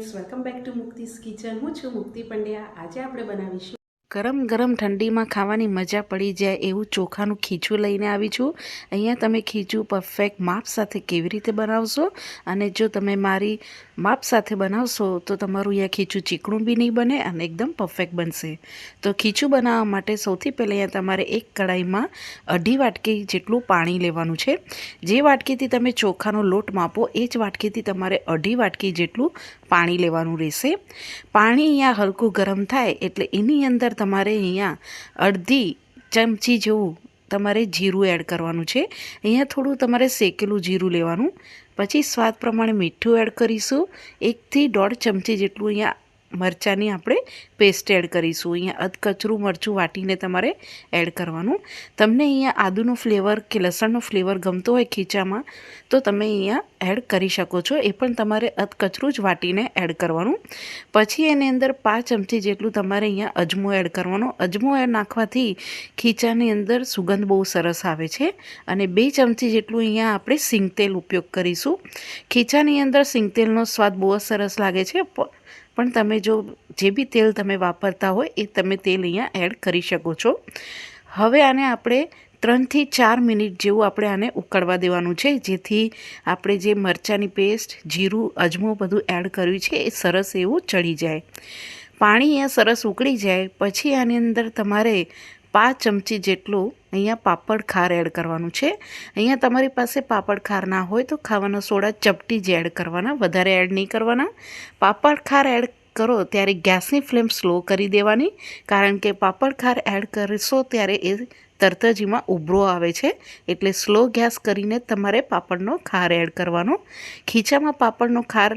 Friends, welcome back to મુક્તિસ kitchen. હું છું મુક્તિ પંડ્યા. આજે આપણે બનાવીશું ગરમ ગરમ ઠંડીમાં ખાવાની મજા પડી જાય એવું ચોખાનું ખીચું લઈને આવી છું. અહીંયા તમે ખીચું પરફેક્ટ માપ સાથે કેવી રીતે બનાવશો, અને જો તમે મારી માપ સાથે બનાવશો તો તમારું અહીંયા ખીચું ચીકણું બી નહીં બને અને એકદમ પરફેક્ટ બનશે. તો ખીચું બનાવવા માટે સૌથી પહેલાં અહીંયા તમારે એક કડાઈમાં 2.5 વાટકી જેટલું પાણી લેવાનું છે. જે વાટકીથી તમે ચોખાનો લોટ માપો એ જ વાટકીથી તમારે 2.5 વાટકી જેટલું પાણી લેવાનું રહેશે. પાણી અહીંયા હલકું ગરમ થાય એટલે એની અંદર તમારે અહીંયા 1/2 ચમચી જેવું તમારે જીરું એડ કરવાનું છે. અહીંયા થોડું તમારે શેકેલું જીરું લેવાનું. પછી સ્વાદ પ્રમાણે મીઠું એડ કરીશું. 1 થી 1.5 ચમચી જેટલું અહીંયા મરચાંની આપણે પેસ્ટ એડ કરીશું. અહીંયા અધકચરું મરચું વાટીને તમારે એડ કરવાનું. તમને અહીંયા આદુનો ફ્લેવર કે લસણનો ફ્લેવર ગમતો હોય ખીચામાં તો તમે અહીંયા એડ કરી શકો છો. એ પણ તમારે અધકચરું જ વાટીને એડ કરવાનું. પછી એની અંદર 5 ચમચી જેટલું તમારે અહીંયા અજમો એડ કરવાનો. અજમો એડ નાખવાથી ખીચાની અંદર સુગંધ બહુ સરસ આવે છે. અને 2 ચમચી જેટલું અહીંયા આપણે સિંગતેલ ઉપયોગ કરીશું. ખીચાની અંદર સિંગતેલનો સ્વાદ બહુ જ સરસ લાગે છે, પણ તમે જો જે બી તેલ તમે વાપરતા હોય એ તમે તેલ અહીંયા એડ કરી શકો છો. હવે આને આપણે 3 થી 4 મિનિટ જેવું આપણે આને ઉકળવા દેવાનું છે, જેથી આપણે જે મરચાંની પેસ્ટ, જીરું, અજમો બધું એડ કર્યું છે એ સરસ એવું ચડી જાય. પાણી અહીંયા સરસ ઉકળી જાય પછી આની અંદર તમારે 5 ચમચી જેટલું અહીંયા પાપડ ખાર એડ કરવાનું છે. અહીંયા તમારી પાસે પાપડ ખાર ના હોય તો ખાવાનો સોડા ચપટી જ એડ કરવાના, વધારે એડ નહીં કરવાના. પાપડ ખાર એડ કરો ત્યારે ગેસની ફ્લેમ સ્લો કરી દેવાની, કારણ કે પાપડ ખાર એડ કરશો ત્યારે એ તરત જ એમાં ઉભરો આવે છે. એટલે સ્લો ગેસ કરીને તમારે પાપડનો ખાર એડ કરવાનો. ખીચામાં પાપડનો ખાર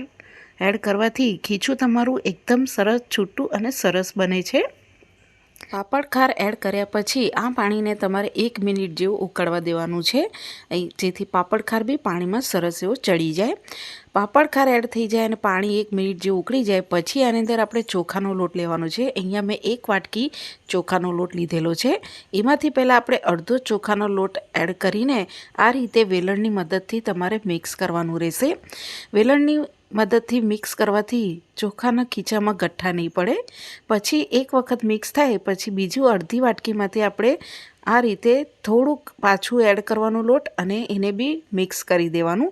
એડ કરવાથી ખીચું તમારું એકદમ સરસ છૂટું અને સરસ બને છે. પાપડ ખાર એડ કર્યા પછી આ પાણીને તમારે 1 મિનિટ જેવું ઉકળવા દેવાનું છે, જેથી પાપડ ખાર બી પાણીમાં સરસ એવો ચડી જાય. પાપડ ખાર એડ થઈ જાય અને પાણી 1 મિનિટ જેવું ઉકળી જાય પછી આની અંદર આપણે ચોખાનો લોટ લેવાનો છે. અહીંયા મેં 1 વાટકી ચોખાનો લોટ લીધેલો છે. એમાંથી પહેલાં આપણે અડધો ચોખાનો લોટ એડ કરીને આ રીતે વેલણની મદદથી તમારે મિક્સ કરવાનું રહેશે. વેલણની મદદથી મિક્સ કરવાથી ચોખાના ખીચામાં ગઠ્ઠા નહીં પડે. પછી એક વખત મિક્સ થાય પછી બીજું 1/2 વાટકીમાંથી આપણે આ રીતે થોડુંક પાછું એડ કરવાનું લોટ અને એને બી મિક્સ કરી દેવાનું.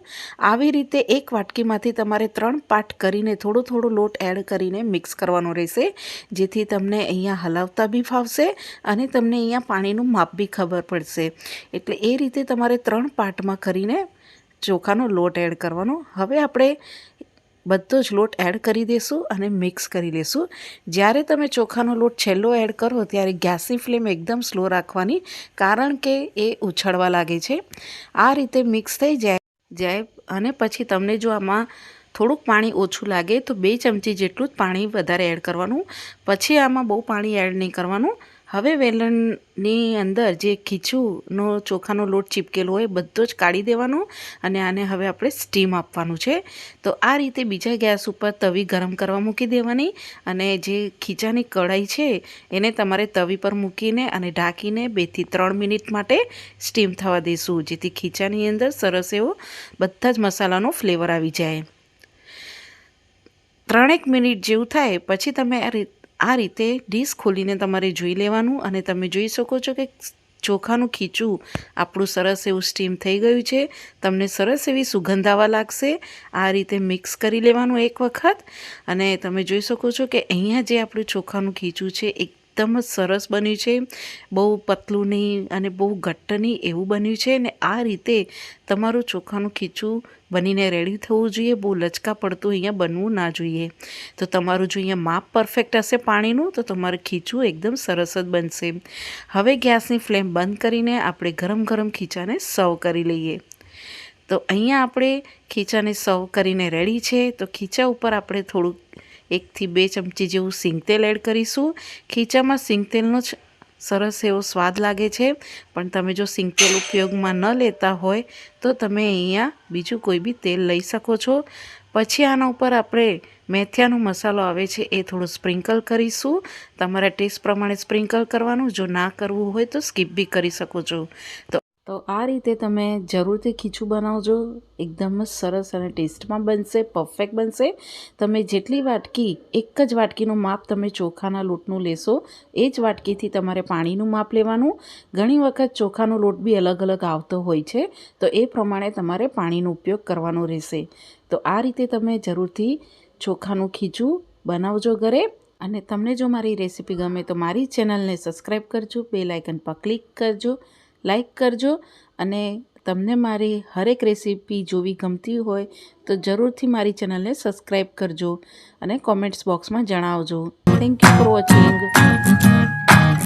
આવી રીતે 1 વાટકીમાંથી તમારે 3 પાર્ટ કરીને થોડો લોટ એડ કરીને મિક્સ કરવાનો રહેશે, જેથી તમને અહીંયા હલાવતા બી ફાવશે અને તમને અહીંયા પાણીનું માપ બી ખબર પડશે. એટલે એ રીતે તમારે 3 પાર્ટમાં કરીને ચોખાનો લોટ એડ કરવાનો. હવે આપણે બધો જ લોટ એડ કરી દઈશું અને મિક્સ કરી લઈશું. જ્યારે તમે ચોખાનો લોટ છેલ્લો એડ કરો ત્યારે ગેસની ફ્લેમ એકદમ સ્લો રાખવાની, કારણ કે એ ઉછળવા લાગે છે. આ રીતે મિક્સ થઈ જાય અને પછી તમને જો આમાં થોડુંક પાણી ઓછું લાગે તો 2 ચમચી જેટલું જ પાણી વધારે એડ કરવાનું. પછી આમાં બહુ પાણી એડ નહીં કરવાનું. હવે વેલણની અંદર જે ખીચુંનો ચોખાનો લોટ ચીપકેલો હોય બધો જ કાઢી દેવાનો અને આને હવે આપણે સ્ટીમ આપવાનું છે. તો આ રીતે બીજા ગેસ ઉપર તવી ગરમ કરવા મૂકી દેવાની અને જે ખીચાની કઢાઈ છે એને તમારે તવી પર મૂકીને અને ઢાંકીને 2 થી 3 મિનિટ માટે સ્ટીમ થવા દઈશું, જેથી ખીચાની અંદર સરસ એવો બધા જ મસાલાનો ફ્લેવર આવી જાય. 3 મિનિટ જેવું થાય પછી તમે આ રીતે ડીશ ખોલીને તમારે જોઈ લેવાનું અને તમે જોઈ શકો છો કે ચોખાનું ખીચું આપણું સરસ એવું સ્ટીમ થઈ ગયું છે. તમને સરસ એવી સુગંધ આવવા લાગશે. આ રીતે મિક્સ કરી લેવાનું એક વખત અને તમે જોઈ શકો છો કે અહીંયા જે આપણું ચોખાનું ખીચું છે એકદમ જ સરસ બન્યું છે. બહુ પતલું નહીં અને બહુ ઘટ્ટ નહીં એવું બન્યું છે. ને આ રીતે તમારું ચોખાનું ખીચું બનીને રેડી થવું જોઈએ. બહુ લચકા પડતું અહીંયા બનવું ના જોઈએ. તો તમારું જો અહીંયા માપ પરફેક્ટ હશે પાણીનું તો તમારું ખીચું એકદમ સરસ જ બનશે. હવે ગેસની ફ્લેમ બંધ કરીને આપણે ગરમ ગરમ ખીચાને સર્વ કરી લઈએ. તો અહીંયા આપણે ખીચાને સર્વ કરીને રેડી છે. તો ખીચા ઉપર આપણે થોડુંક 1 થી 2 ચમચી જેવું સિંગતેલ એડ કરીશું. ખીચામાં સિંગતેલનો જ સરસ એવો સ્વાદ લાગે છે, પણ તમે જો સિંગતેલ ઉપયોગમાં ન લેતા હોય તો તમે અહીંયા બીજું કોઈ બી તેલ લઈ શકો છો. પછી આના ઉપર આપણે મેથીનો મસાલો આવે છે એ થોડું સ્પ્રિંકલ કરીશું. તમારા ટેસ્ટ પ્રમાણે સ્પ્રિંકલ કરવાનું, જો ના કરવું હોય તો સ્કીપ બી કરી શકો છો. તો તો આ રીતે તમે જરૂરથી ખીચું બનાવજો. એકદમ જ સરસ અને ટેસ્ટમાં બનશે, પરફેક્ટ બનશે. તમે જેટલી વાટકી, એક જ વાટકીનું માપ તમે ચોખાના લોટનું લેશો, એ જ વાટકીથી તમારે પાણીનું માપ લેવાનું. ઘણી વખત ચોખાનો લોટ બી અલગ અલગ આવતો હોય છે, તો એ પ્રમાણે તમારે પાણીનો ઉપયોગ કરવાનો રહેશે. તો આ રીતે તમે જરૂરથી ચોખાનું ખીચું બનાવજો ઘરે. અને તમને જો મારી રેસીપી ગમે તો મારી ચેનલને સબસ્ક્રાઈબ કરજો, બેલ આઇકન પર ક્લિક કરજો, લાઈક કરજો. અને તમને મારી હરેક રેસીપી જોવી ગમતી હોય તો જરૂરથી મારી ચેનલને સબસ્ક્રાઈબ કરજો અને કોમેન્ટ્સ બોક્સમાં જણાવજો. Thank you for watching.